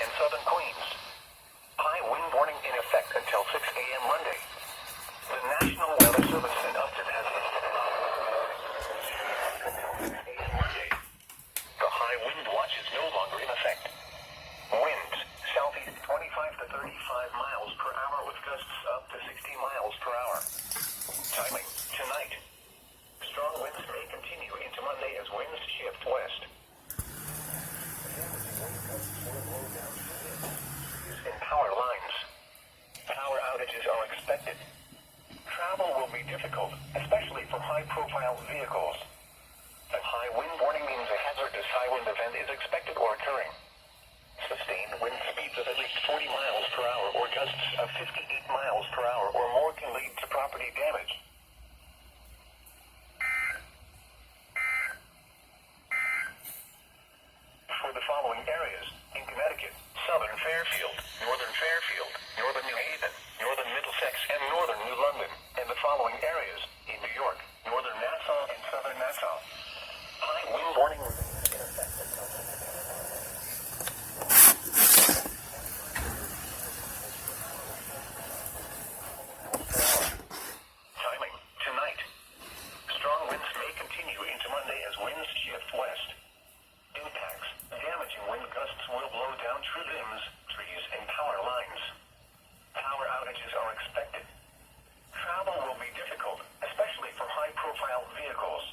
and southern Queens. High wind warning in effect until 6 a.m. Monday. The National Weather Service in Upton has Monday. The high wind watch is no longer in effect. Winds southeast 25 to 35 miles per hour with gusts up to 60 miles per hour. Timing tonight. Strong winds may continue into Monday as winds shift west. In power lines. Power outages are expected. Travel will be difficult, especially for high-profile vehicles. A high wind warning means a hazardous high wind event is expected or occurring. Sustained wind speeds of at least 40 miles per hour or gusts of 58 miles per hour or more can lead to property damage. For the following areas, in Connecticut, southern Fairfield, northern New Haven, northern Middlesex, and northern New London, and the following areas, in New York, northern Nassau, and southern Nassau. High wind warning. Timing, tonight. Strong winds may continue into Monday as winds shift west. Impacts, damaging wind gusts will blow down tree limbs, trees, and power lines. Power outages are expected. Travel will be difficult, especially for high-profile vehicles.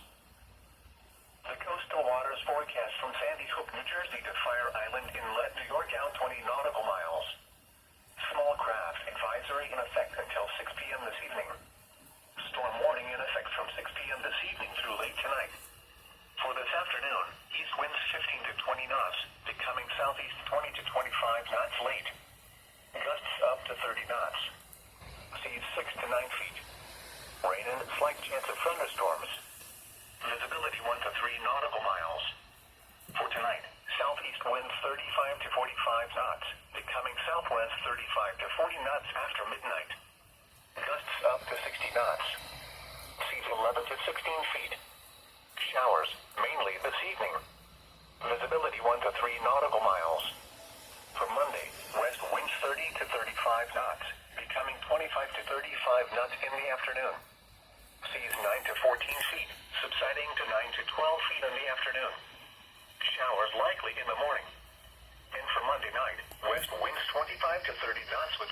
The coastal waters forecast from Sandy Hook, New Jersey to Fire Island Inlet, New York out 20 nautical miles. Small craft advisory in effect until 6 p.m. this evening. Storm warning in effect from 6 p.m. this evening through late tonight. For this afternoon, east winds 15 to 20 knots, becoming southeast 20 to 25 knots late. Gusts up to 30 knots. Seas 6 to 9 feet. Rain and slight chance of thunderstorms. Visibility 1 to 3 nautical miles. For tonight, southeast winds 35 to 45 knots, becoming southwest 35 to 40 knots after midnight. Gusts up to 60 knots. Seas 11 to 16 feet. Showers, mainly this evening. Visibility 1 to 3 nautical miles. For Monday, west winds 30 to 35 knots, becoming 25 to 35 knots in the afternoon. Seas 9 to 14 feet, subsiding to 9 to 12 feet in the afternoon. Showers likely in the morning. And for Monday night, west winds 25 to 30 knots with